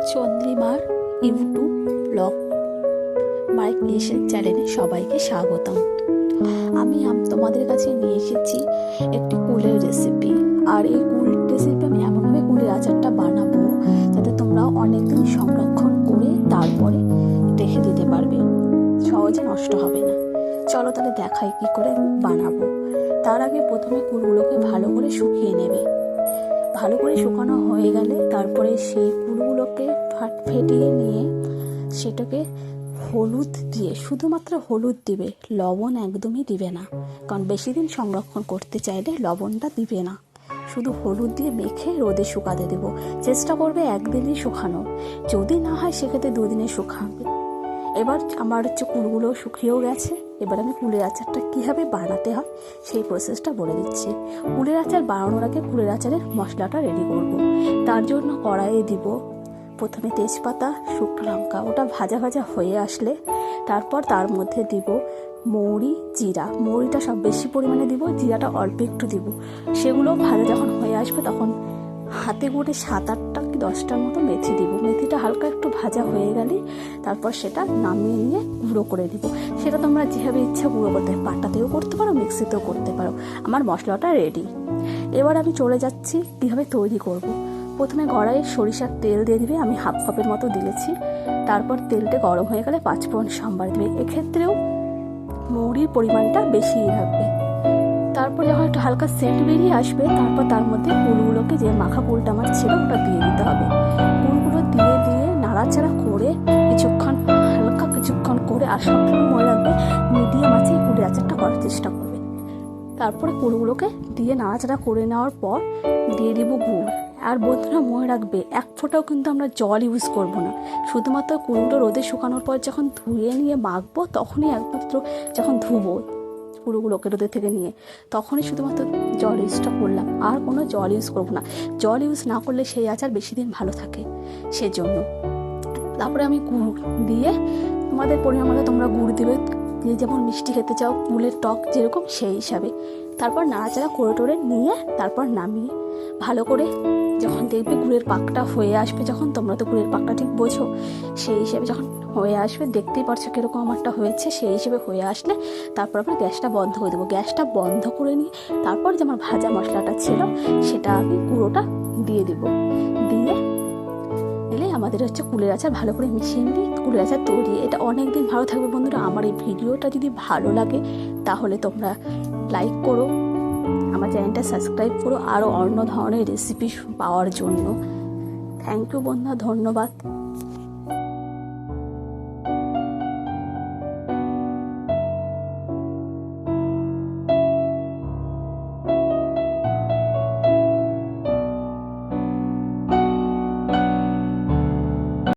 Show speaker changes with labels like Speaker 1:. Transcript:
Speaker 1: চন্দ্রিমার YouTube blog মাই creation চ্যানেলে সবাইকে স্বাগতম। আমি তোমাদের কাছে নিয়ে এসেছি একটি কুলের রেসিপি। আর এই কুল রেসিপি আমি এমনভাবে কুলের আচারটা বানাবো যাতে তোমরা অনেকদিন সংরক্ষণ করে তারপরে রেখে দিতে পারবে, সহজে নষ্ট হবে না। চলো তাহলে দেখাই কি করে বানাবো। তার আগে প্রথমে কুলগুলোকে ভালো করে শুকিয়ে নেবে। ভালো করে শুকানো হয়ে গেলে তারপরে সেই কুলগুলোকে ফেটিয়ে নিয়ে সেটাকে হলুদ দিয়ে, শুধুমাত্র হলুদ দিবে, লবণ একদমই দিবে না, কারণ বেশি দিন সংরক্ষণ করতে চাইলে লবণটা দিবে না। শুধু হলুদ দিয়ে মেখে রোদে শুকাতে দেবো। চেষ্টা করবে একদিনই শুকানোর, যদি না হয় সেক্ষেত্রে দুদিনে শুকাবে। এবার আমার কুলগুলো শুকিয়েও গেছে। এবার আমি কুলের আচারটা কীভাবে বানাতে হয় সেই প্রসেসটা বলে দিচ্ছি। কুলের আচার বানানোর আগে কুলের আচারের মশলাটা রেডি করব। তার জন্য কড়াইয়ে দিব প্রথমে তেজপাতা, শুকনো লঙ্কা। ওটা ভাজা ভাজা হয়ে আসলে তারপর তার মধ্যে দিব মৌরি, জিরা। মৌরিটা সব বেশি পরিমাণে দিব, জিরাটা অল্প একটু দিব। সেগুলো ভাজা যখন হয়ে আসবে তখন হাতে করে 7-8টা কি 10টার মতো মেথি দিব। মেথিটা হালকা একটু ভাজা হয়ে গেলে তারপর সেটা নামিয়ে নিয়ে গুঁড়ো করে দিব। সেটা তোমরা যেভাবে ইচ্ছা গুঁড়ো করতে পারো, পাটাতেও করতে পারো, মিক্সিতেও করতে পারো। আমার মশলাটা রেডি। এবার আমি চলে যাচ্ছি কীভাবে তৈরি করব। প্রথমে কড়াইয়ে সরিষার তেল দিয়ে দিবে, আমি 1/2 কাপের মতো দিয়েছি। তারপর তেলটা গরম হয়ে গেলে 5 ফোড়ন সম্বার দেবে। এক্ষেত্রেও মৌরির পরিমাণটা বেশিই থাকবে। তারপর যখন একটু হালকা সেন্ট বেরিয়ে আসবে তারপর তার মধ্যে কুলগুলোকে, যে মাখা কুলটা আমার ছিল ওটা দিয়ে দিতে হবে। কুলগুলো দিয়ে দিয়ে নাড়াচাড়া করে কিছুক্ষণ করে, আর সবসময় মনে রাখবে মিডিয়াম আছে কুলের আচারটা করার চেষ্টা করবে। তারপরে কুলগুলোকে দিয়ে নাড়াচাড়া করে নেওয়ার পর দিয়ে দিব গুড়। আর বন্ধুরা মনে রাখবে, 1 ফোঁটাও কিন্তু আমরা জল ইউজ করব না। শুধুমাত্র কুলগুলো রোদে শুকানোর পর যখন ধুয়ে নিয়ে মাখবো তখনই, একমাত্র যখন ধুবো কুলগুলোকে রোদে থেকে নিয়ে, তখনই শুধুমাত্র জল ইউজটা করলাম, আর কোনো জল ইউজ করবো না। জল ইউজ না করলে সেই আচার বেশি দিন ভালো থাকে, সেজন্য। তারপরে আমি গুড় দিয়ে, তোমাদের পরিমাণ মতো তোমরা গুড় দেবে, যে যেমন মিষ্টি খেতে চাও, কুলের টক যেরকম সেই হিসাবে। তারপর নাড়াচাড়া করে টোরে নিয়ে তারপর নামিয়ে ভালো করে যখন দেখবে গুড়ের পাকটা হয়ে আসবে, যখন তোমরা তো গুড়ের পাকটা ঠিক বোঝো, সেই হিসেবে যখন হয়ে আসবে, দেখতেই পারছো কীরকম আমারটা হয়েছে, সেই হিসেবে হয়ে আসলে তারপর আমরা গ্যাসটা বন্ধ করে দেবো। গ্যাসটা বন্ধ করে নিয়ে তারপর যে আমার ভাজা মশলাটা ছিল সেটা আমি গুঁড়োটা দিয়ে দেবো। দিয়ে এলে আমাদের কুলের আচার ভালো করে মিশিয়ে নিই, কুলের আচার তৈরি। এটা অনেক দিন ভালো থাকবে। বন্ধুরা, আমার এই ভিডিওটা যদি ভালো লাগে তাহলে তোমরা লাইক করো, আমার চ্যানেলটা সাবস্ক্রাইব করো আরও অন্য ধরনের রেসিপি পাওয়ার জন্য। থ্যাংক ইউ বন্ধুরা, ধন্যবাদ।